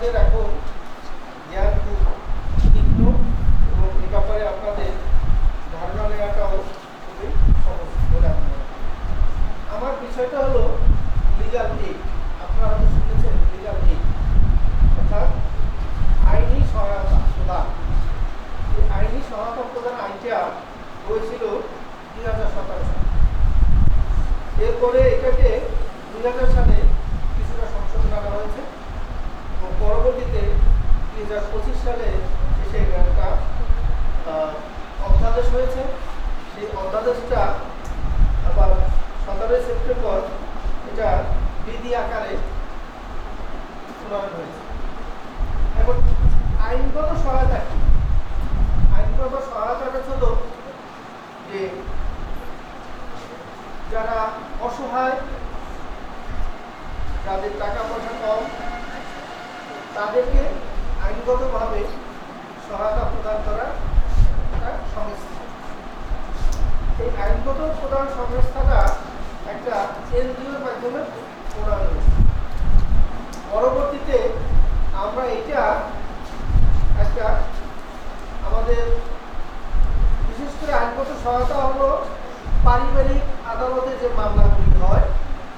আপনাদের এখন জ্ঞান খুব তীক্ষ্ণ এবং এ ব্যাপারে আপনাদের ধারণা নেওয়াটাও খুবই সহজ বলে আমি মনে করি। আমার বিষয়টা হলো লিগাল এইড। আপনারা হয়তো শুনেছেন লিগাল এইড অর্থাৎ আইনি সহায়তা প্রদান। এই আইনি সহায়তা প্রদান আইনটা হয়েছিল 2017 সালে। এরপরে এটাকে 2000 সালে কিছুটা সংশোধন আনা হয়েছে এবং পরবর্তীতে 2025 সালে এসে একটা অধ্যাদেশ হয়েছে। সেই অধ্যাদেশটা আবার 17 সেপ্টেম্বর এটা বিধি আকারে প্রণয়ন হয়েছে। এখন আইনগত সহায়তা কি? আইনগত সহায়তাটা হলো যে যারা অসহায়, যাদের টাকা পয়সা কম, তাদেরকে আইনগতভাবে সহায়তা প্রদান করার একটা সংস্থা। এই আইনগত প্রদান সংস্থাটা একটা এনজিওর মাধ্যমে প্রণয়ন হয়েছে। পরবর্তীতে আমরা এটা একটা আমাদের বিশেষ করে আইনগত সহায়তা হলো পারিবারিক আদালতে যে মামলাগুলি হয়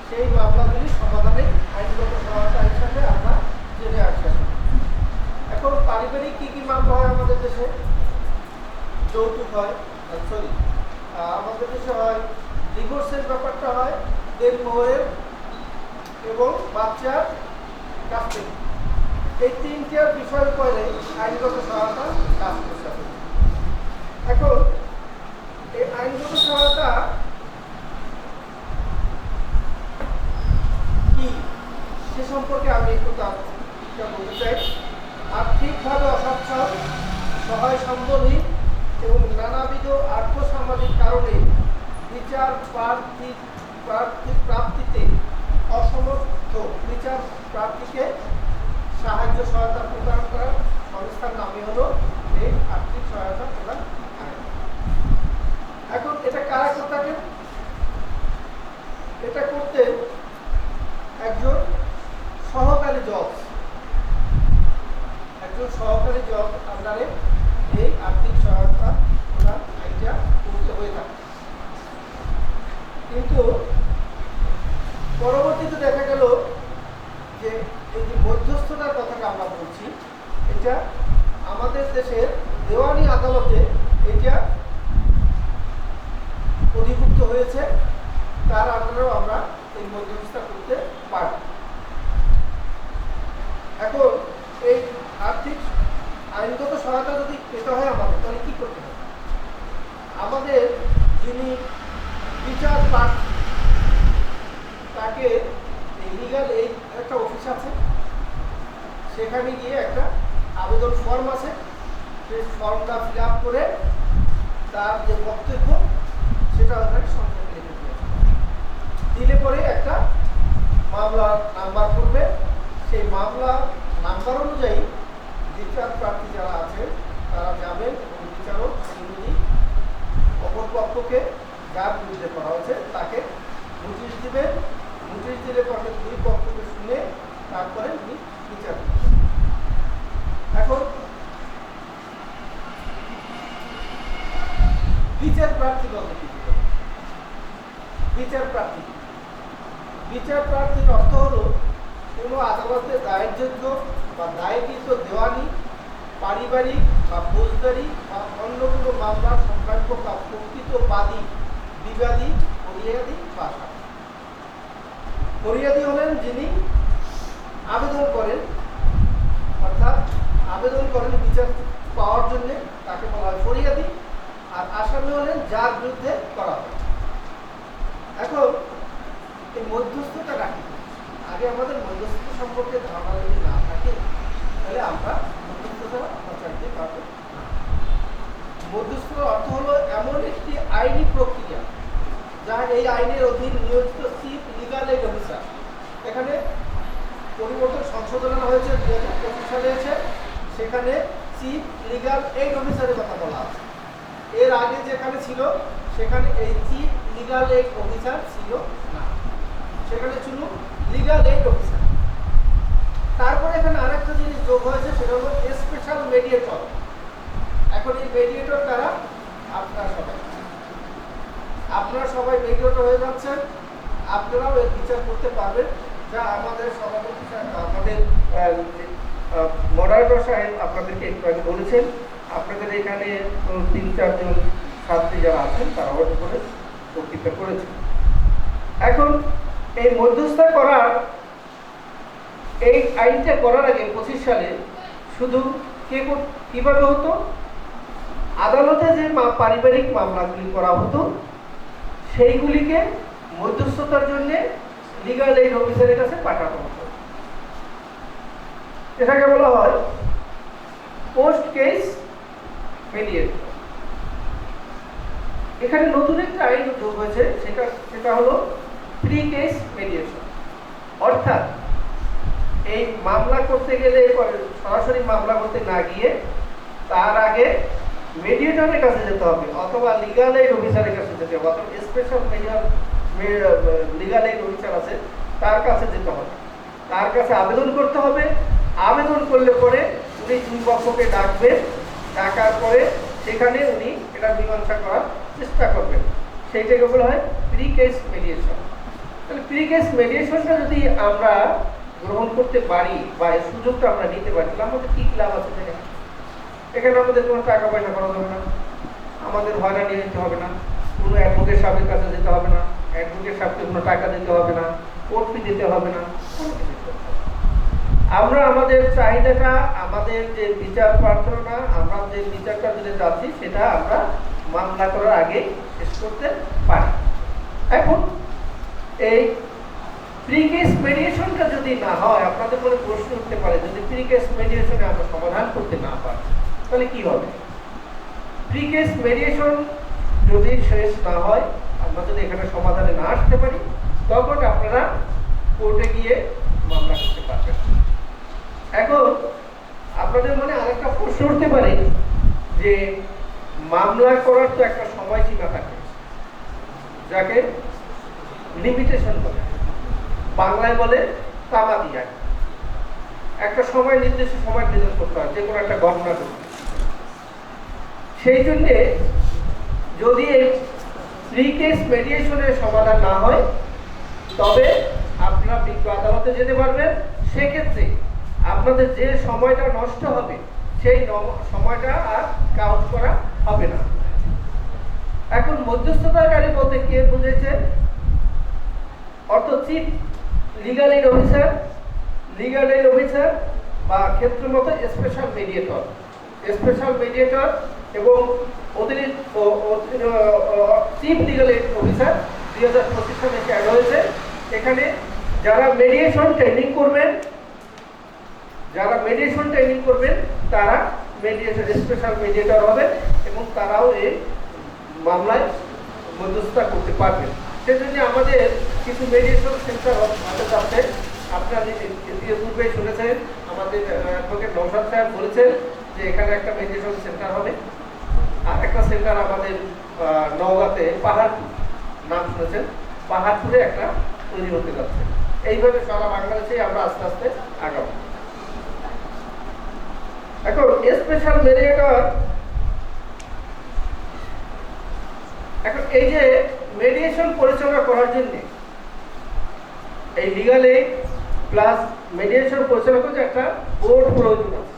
সেই মামলাগুলি সমাধানে আইনগত সহায়তা হিসাবে আমরা জেনে আসছি। এখন পারিবারিক কি কি মামলা হয় আমাদের দেশে? যৌতুক হয়, আমাদের দেশে হয় ডিভোর্সের ব্যাপারটা হয়, দেনমোহরের এবং বাচ্চার কাস্টডি। এই তিনটার বিষয়ের উপরে আইনগত সহায়তা কাজ করতে হবে। এখন এই আইনগত সহায়তা কি সে সম্পর্কে আমি একটু বলতে চাই। আর্থিকভাবে অসচ্ছল, সহায় সম্বলহীন এবং নানাবিধ আর্থসামাজিক কারণে বিচার প্রাপ্তিতে অসমর্থ বিচার প্রার্থীকে সাহায্য সহায়তা প্রদান করার সংস্থার নামই হলো এই আর্থিক সহায়তা প্রদান আইন। এখন এটা কারা করে থাকেন? এটা করতে একজন সহকারী জজ আন্ডারে এই আর্থিক সহায়তা প্রদান আইনটা করতে হয়ে থাকে। কিন্তু পরবর্তীতে দেখা গেল যে এই যে মধ্যস্থতার কথাটা আমরা বলছি, এটা আমাদের দেশের দেওয়ানি আদালতে এটা অধিভুক্ত হয়েছে। তার আন্ডারেও আমরা এই মধ্যস্থতা করতে পারি। এখন এই আর্থিক আইনগত সহায়তা যদি পেতে হয় আমাদের, তাহলে কি করতে হবে? আমাদের যিনি বিচার প্রার্থী তাকে লিগাল এই একটা অফিস আছে, সেখানে গিয়ে একটা আবেদন ফর্ম আছে, সেই ফর্মটা ফিল আপ করে তার যে বক্তব্য সেটা ওখানে সংক্ষেপে লিখে দিলে পরে একটা মামলার নাম্বার করবে। সেই মামলার নাম্বার অনুযায়ী বিচার প্রার্থী যারা আছে তারা যাবেন এবং বিচারক বিরোধী অপর পক্ষকে যার বিরুদ্ধে করা হয়েছে তাকে নোটিশ দিবেন। নোটিশ দিলে পরে দুই পক্ষকে শুনে তারপরে উনি বিচার দিবেন। এখন বিচার প্রার্থী বলতে কি? বিচার প্রার্থীর অর্থ হলো কোনো আদালতে দায়েরযোগ্য বা দায়েরকৃত দেওয়ানি, পারিবারিক বা ফৌজদারি বা অন্য কোনো মামলা সংক্রান্ত বা প্রকৃত বাদী, বিবাদী, ফরিয়াদি বা সাক্ষী। ফরিয়াদি হলেন যিনি আবেদন করেন, অর্থাৎ আবেদন করেন বিচার পাওয়ার জন্য, তাকে বলা হয় ফরিয়াদি। আর আসামি হলেন যার বিরুদ্ধে করা হয়। এখন এই মধ্যস্থতা রাখি, আগে আমাদের মধ্যস্থতা সম্পর্কে ধারণা যদি না থাকে তাহলে আমরা মধ্যস্থতা চাইতে পারবো না। মধ্যস্থতার অর্থ হলো এমন একটি আইনি প্রক্রিয়া যা এই আইনের অধীন নিয়োজিত চিফ লিগাল এইড অফিসার, এখানে পরিবর্তন সংশোধন হয়েছে 2025 সালে এসে, সেখানে চিফ লিগাল এইড অফিসারের কথা বলা আছে। এর আগে যেখানে ছিল সেখানে এই চিফ লিগাল এইড অফিসার ছিল না, সেখানে ছিল লিগাল এইড অফিসার। তারপরে এখানে আরেকটা জিনিস যোগ হয়েছে, সেটা হলো স্পেশাল মেডিয়েটর। এখন এই মেডিয়েটর দ্বারা আপনারা সবাই মেডিয়েটর হয়ে যাচ্ছেন, আপনারাও এর বিচার করতে পারবেন, যা আমাদের সভাপতি আমাদের মডারেটর সাহেব আপনাদেরকে একটু আগে বলেছেন। আপনাদের এখানে 3-4 জন ছাত্রী যারা আছেন তারা ওটা করে বক্তৃতা করেছেন। এখন এই মধ্যস্থতা করার এই আইনটা করার আগে 25 সালে শুধু কিভাবে হতো, আদালতে যে পারিবারিক মামলাগুলি করা হতো সেইগুলিকে মধ্যস্থতার জন্য লিগ্যাল এইড অফিসারের কাছে পাঠানো হতো। এটাকে বলা হয় পোস্ট কেস মেডিয়েটর। এখানে নতুন একটা আইন যোগ হয়েছে, সেটা হলো প্রি কেস মেডিয়েশন। অর্থাৎ এই মামলা করতে গেলে সরাসরি মামলা করতে না গিয়ে তার আগে মেডিয়েটরের কাছে যেতে হবে, অথবা লিগ্যাল এইড অফিসারের কাছে যেতে হবে, অথবা স্পেশাল লিগ্যাল এইড অফিসার আছে তার কাছে যেতে হবে, তার কাছে আবেদন করতে হবে। আবেদন করলে পরে উনি দুই পক্ষকে ডাকবেন, ডাকার পরে সেখানে উনি এটা মীমাংসা করার চেষ্টা করবেন। সেইটাকে বলা হয় প্রি কেস মেডিয়েশন। তাহলে প্রি কেস মেডিয়েশনটা যদি আমরা গ্রহণ করতে পারি বা এই সুযোগটা আমরা নিতে পারি, তাহলে আমাদের কি লাভ আছে? এখানে আমাদের কোনো টাকা পয়সা খরচ হবে না, আমাদের হয়রানি নিতে হবে না, কোনো অ্যাডভোকেট সাহেবের কাছে যেতে হবে না, অ্যাডভোকেট সাহেবকে কোনো টাকা দিতে হবে না, কোর্ট ফি দিতে হবে না। আমরা আমাদের চাহিদাটা, আমাদের যে বিচার প্রার্থনা, আমরা যে বিচারটা দিতে যাচ্ছি সেটা আমরা মামলা করার আগে শেষ করতে পারি। এখন এই প্রি কেস মেডিয়েশনটা যদি না হয়, আপনাদের মনে প্রশ্ন উঠতে পারে, যদি প্রি কেস মেডিয়েশনে আমরা সমাধান করতে না পারি তাহলে কি হবে? প্রি কেস মেডিয়েশন যদি শেষ না হয়, আমরা যদি এখানে সমাধানে না আসতে পারি, তখন আপনারা কোর্টে গিয়ে মামলা করতে পারবেন। এখন আপনাদের মনে আরেকটা প্রশ্ন উঠতে পারে যে মামলা করার তো একটা সময়সীমা থাকে, যাকে লিমিটেশন বলে, বাংলায় বলে তামাদি আইন। একটা সময় নির্দিষ্ট সময় নির্ধারণ করতে হয় যে কোনো একটা ঘটনা করতে। সেই জন্যে যদি এই প্রি কেস মেডিয়েশনের সমাধান না হয়, তবে আপনারা বিজ্ঞ আদালতে যেতে পারবেন। সেক্ষেত্রে আপনাদের যে সময়টা নষ্ট হবে সেই সময়টা আর কাউন্ট করা হবে না। এখন মধ্যস্থতাকারী বলতে কে বুঝেছে? অর্থ চিফ লিগ্যাল এইড অফিসার বা ক্ষেত্র মতো স্পেশাল মেডিয়েটর এবং অতিরিক্ত চিফ লিগ্যাল এইড অফিসার 2025 সালে অ্যাড হয়েছে। এখানে যারা মেডিয়েশন ট্রেনিং করবেন তারা স্পেশাল মেডিয়েটর হবেন এবং তারাও এই মামলায় মধ্যস্থতা করতে পারবেন। সেজন্য আমাদের কিছু মেডিয়েশন সেন্টার হতে যাচ্ছে। আপনারা পূর্বে শুনেছেন, আমাদের অ্যাডভোকেট নওশাদ সাহেব বলেছেন যে এখানে একটা মেডিয়েশন সেন্টার হবে। আর একটা সেন্টার আমাদের নওগাঁতে পাহাড়পুর, নাম শুনেছেন, পাহাড়পুরে একটা তৈরি হতে যাচ্ছে। এইভাবে সারা বাংলাদেশে আমরা আস্তে আস্তে আগাবো। এখন স্পেশাল মেডিয়েটর, এখন এই যে মেডিয়েশন পরিচালনা করার জন্য এই লিগ্যাল এইড প্লাস মেডিয়েশন পরিচালনা করতে একটা বোর্ড প্রয়োজন আছে।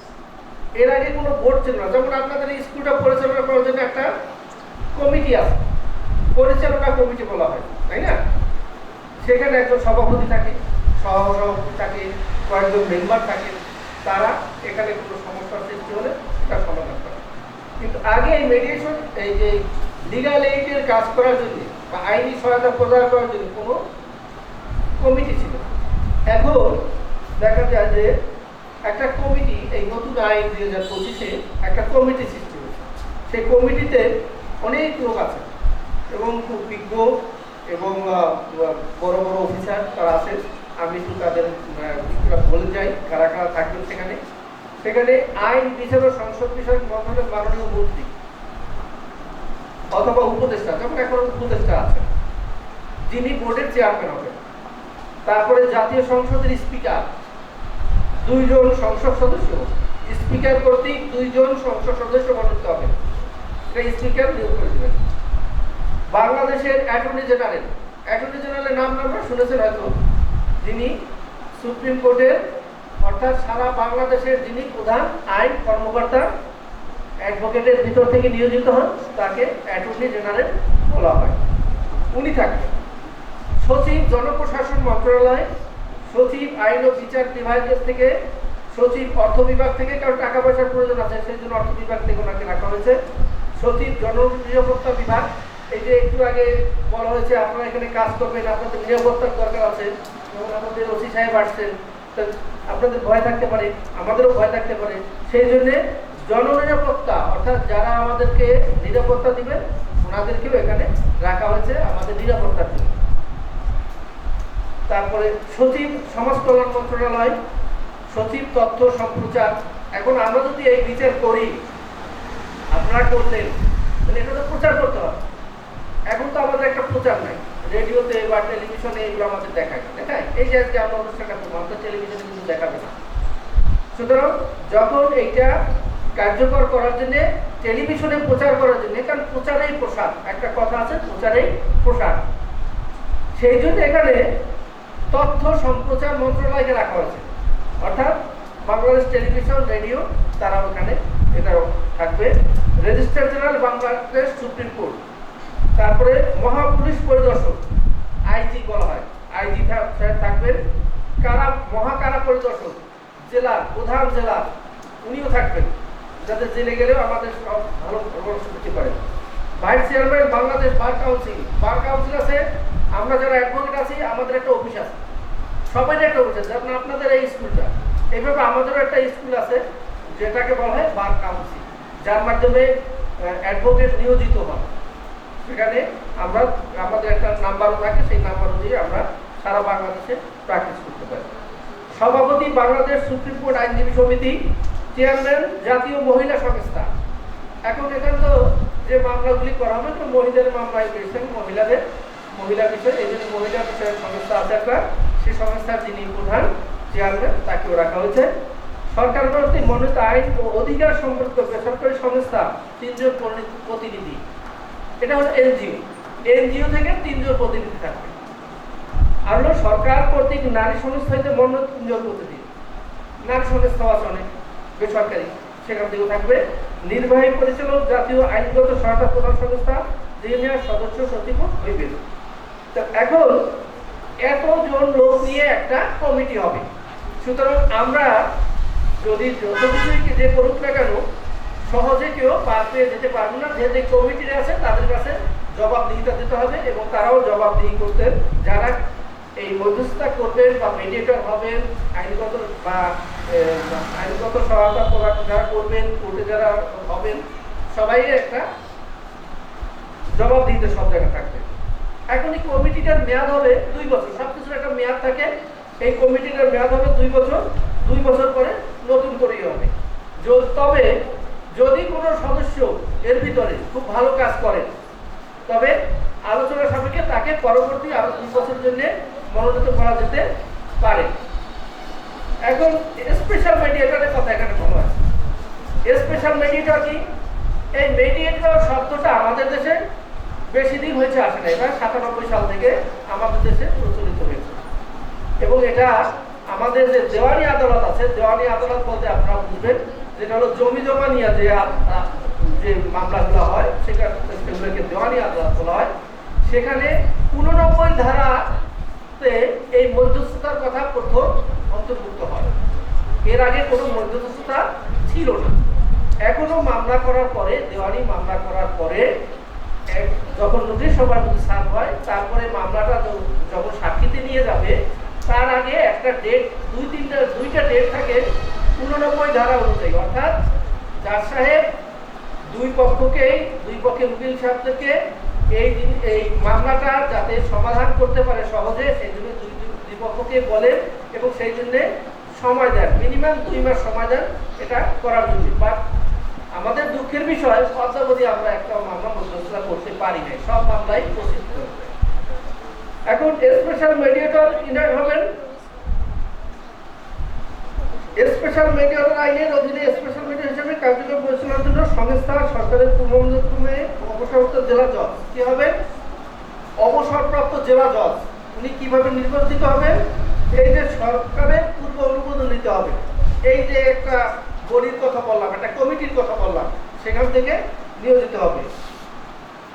এর আগে কোনো বোর্ড ছিল না। যেমন আপনাদের এই স্কুলটা পরিচালনা করার জন্য একটা কমিটি আছে, পরিচালনা কমিটি বলা হয়, তাই না? সেখানে একজন সভাপতি থাকে, সহসভাপতি থাকে, কয়েকজন মেম্বার থাকে, তারা এখানে কোনো সমস্যার সৃষ্টি হলে এটা সমাধান করে। কিন্তু আগে এই মেডিয়েশন, এই যে লিগ্যাল এইডের কাজ করার জন্য বা আইনি সহায়তা প্রদান করার জন্য কোনো কমিটি ছিল। এখন দেখা যায় যে একটা কমিটি, এই নতুন আইন 2025-এ একটা কমিটি সৃষ্টি হয়েছে। সেই কমিটিতে অনেক লোক আছে এবং খুব বিজ্ঞ এবং বড় বড় অফিসার তারা আছেন। আমি একটু তাদের বলে যাই কারা কারা থাকবেন সেখানে আইন বিচার ও সংসদ বিষয়ক মন্ত্রণালয়ের মাননীয় মন্ত্রী অথবা উপদেষ্টা, যেমন এখন উপদেষ্টা আছেন যিনি বোর্ডের চেয়ারম্যান হবেন। তারপরে জাতীয় সংসদের স্পিকার, 2 জন সংসদ সদস্য, স্পিকার কর্তৃক 2 জন সংসদ সদস্য মনোনীত হবে, এটা স্পিকার নিয়োগ করে দেবেন। বাংলাদেশের অ্যাটর্নি জেনারেলের নাম আমরা শুনেছেন হয়তো, যিনি সুপ্রিম কোর্টের অর্থাৎ সারা বাংলাদেশের যিনি প্রধান আইন কর্মকর্তা অ্যাডভোকেটের ভিতর থেকে নিয়োজিত হন তাকে অ্যাটর্নি জেনারেল বলা হয়, উনি থাকবেন। সচিব জনপ্রশাসন মন্ত্রণালয়, সচিব আইন ও বিচার বিভাগের থেকে, সচিব অর্থ বিভাগ থেকে, কারণ টাকা পয়সার প্রয়োজন আছে সেই জন্য অর্থ বিভাগ থেকে ওনাকে রাখা হয়েছে। সচিব জননিরাপত্তা বিভাগ, এই যে একটু আগে বলা হয়েছে আপনারা এখানে কাজ করবেন, আপনাদের নিরাপত্তার দরকার আছে, যেমন আমাদের ওসি সাহেব আসছেন, আপনাদের ভয় থাকতে পারে, আমাদেরও ভয় থাকতে পারে, সেই জন্য জননিরাপত্তা অর্থাৎ যারা আমাদেরকে নিরাপত্তা দিবেন ওনাদেরকেও এখানে রাখা হয়েছে আমাদের নিরাপত্তার জন্য। তারপরে সচিব সমাজ কল্যাণ মন্ত্রণালয়, সচিব তথ্য সম্প্রচার। এখন আমরা যদি এই বিচার করি, আপনারা করলেন, তাহলে এটা তো প্রচার করতে হবে। এখন তো আমাদের একটা প্রচার নাই, রেডিওতে বা টেলিভিশনে এগুলো আমাদের দেখায়, এই যে আজকে আমরা অনুষ্ঠানটা করবো, আমাদের টেলিভিশনে কিন্তু দেখাবে না। সুতরাং যখন এইটা কার্যকর করার জন্য, টেলিভিশনে প্রচার করার জন্য, কারণ প্রচারেই প্রসার, একটা কথা আছে প্রচারেই প্রসার, সেই জন্য এখানে তথ্য সম্প্রচার মন্ত্রণালয়কে রাখা হয়েছে, অর্থাৎ বাংলাদেশ টেলিভিশন রেডিও তারা ওখানে এটাও থাকবে। Registrar general Bangladesh supreme court, তারপরে মহাপুলিশ পরিদর্শক আইজি বলা হয়, আইজি থাকবেন। মহাকারা পরিদর্শক জেলার প্রধান জেলা উনিও থাকবেন, যাতে জেলে গেলেও আমাদের সব ভালো পরামর্শ দিতে পারে। Vice chairman Bangladesh bar council আছে, আমরা যারা অ্যাডভোকেট আছি আমাদের একটা অফিস আছে, সবাই একটা অফিস আছে, যেমন আপনাদের এই স্কুলটা, এইভাবে আমাদেরও একটা স্কুল আছে যেটাকে বলা হয় বার কাউন্সিল, যার মাধ্যমে অ্যাডভোকেট নিয়োজিত হয়। সেখানে আমরা আমাদের একটা নাম্বারও থাকে, সেই নাম্বার অনুযায়ী আমরা সারা বাংলাদেশে প্র্যাকটিস করতে পারি। সভাপতি বাংলাদেশ সুপ্রিম কোর্ট আইনজীবী সমিতি, চেয়ারম্যান জাতীয় মহিলা সংস্থা। এখন এখানে তো যে মামলাগুলি করা হবে তো মহিলাদের মামলায় পেয়েছেন, মহিলা বিষয়, এই জন্য মহিলা বিষয়ের সংস্থা আছে একটা, সেই সংস্থার যিনি প্রধান চেয়ারম্যান তাকেও রাখা হয়েছে। সরকার কর্তৃক মনোনীত আইন ও অধিকার সম্পর্কিত বেসরকারি সংস্থা 3 জন প্রতিনিধি, এটা হলো এনজিও থেকে 3 জন প্রতিনিধি থাকবে। আর হলো সরকার কর্তৃক নারী সংস্থা হইতে মনোনীত 3 জন প্রতিনিধি, নারী সংস্থা আছে অনেক বেসরকারি, সেখান থেকেও থাকবে। নির্বাহী পরিচালক জাতীয় আইনগত সহায়তা প্রদান সংস্থা, যিনি সদস্য সচিব হইবেন। তো এখন এতজন লোক নিয়ে একটা কমিটি হবে। সুতরাং আমরা যদি যত কিছুই যে করুক না কেন সহজে কেউ পার পেয়ে যেতে পারবে না, যে কমিটির আছে তাদের কাছে জবাবদিহিতা দিতে হবে, এবং তারাও জবাবদিহি করতেন, যারা এই মধ্যস্থতা করবেন বা মেডিয়েটর হবেন, আইনগত সহায়তা যারা করবেন, কোর্টে যারা হবেন, সবাই একটা জবাবদিহিতা সব জায়গায় থাকবে। এখন এই কমিটিটার মেয়াদ হবে 2 বছর, সবকিছুর একটা মেয়াদ থাকে, এই কমিটিটার মেয়াদ হবে 2 বছর, 2 বছর পরে নতুন করেই হবে। তবে যদি কোনো সদস্য এর ভিতরে খুব ভালো কাজ করেন, তবে আলোচনা সাপেক্ষে তাকে পরবর্তী আরো 2 বছরের জন্য মনোনীত করা যেতে পারে। এখন স্পেশাল মেডিয়েটরের কথা এখানে বলা আছে। স্পেশাল মেডিয়েটর কি? এই মেডিয়েটর শব্দটা আমাদের দেশে বেশি দিন হয়েছে আসে না, এটা 97 সাল থেকে আমাদের দেশে প্রচলিত হয়েছে, এবং এটা আমাদের যে দেওয়ানি আদালত আছে, দেওয়ানি আদালত বলতে আপনারা বুঝবেন যেটা হলো জমি জমা নিয়ে যে মামলাগুলো হয় সেগুলোকে দেওয়ানি আদালত বলা হয়। সেখানে 89 ধারাতে এই মধ্যস্থতার কথা প্রথম অন্তর্ভুক্ত হয়। এর আগে কোনো মধ্যস্থতা ছিল না। এখনো মামলা করার পরে, দেওয়ানি মামলা করার পরে যখন নোটিশ সভার মধ্যে সার্ভ হয়, তারপরে মামলাটা যখন সাক্ষীতে নিয়ে যাবে তার আগে একটা ডেট, 2-3টা ডেট থাকে 89 ধারা অনুযায়ী, অর্থাৎ জাজ সাহেব দুই পক্ষের উকিল সাহেবদেরকে এই মামলাটা যাতে সমাধান করতে পারে সহজে, সেই জন্য দুই পক্ষকে বলেন এবং সেই জন্য সময় দেন, মিনিমাম 2 মাস সময় দেন এটা করার জন্য। বাট আমাদের দুঃখের বিষয় অদ্যাবধি আমরা একটা মামলা মধ্যস্থতা করতে পারি নাই, সব মামলাই প্রসিদ্ধ হয়েছে। এখন স্পেশাল মেডিয়েটর ইনভাইট হবেন স্পেশাল মিডিয়েটর আইনের অধীনে স্পেশাল মিডিয়েটর হিসেবে কার্যক্রম পরিচালনার জন্য সংস্থা সরকারের পূর্বক্রমে অবসরপ্রাপ্ত জেলা জজ কি হবে? অবসরপ্রাপ্ত জেলা জজ। উনি কিভাবে নির্বাচিত হবেন? এই যে সরকারের পূর্ব অনুমোদন নিতে হবে। এই যে একটা বডির কথা বললাম, একটা কমিটির কথা বললাম, সেখান থেকে নিয়োজিত হবে।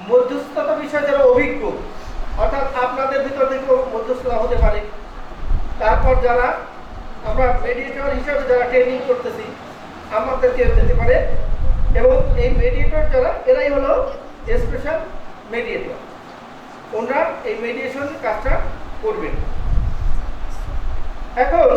মধ্যস্থতা বিষয়ে যারা অভিজ্ঞ, অর্থাৎ আপনাদের ভিতর থেকে মধ্যস্থতা হতে পারে। তারপর যারা আমরা মেডিয়েটর হিসাবে যারা ট্রেনিং করতেছি, আমাদেরকে যেতে পারে। এবং এই মেডিয়েটর যারা, এরাই হলো স্পেশাল মেডিয়েটর। ওনারা এই মেডিয়েশন কাজটা করবেন। এখন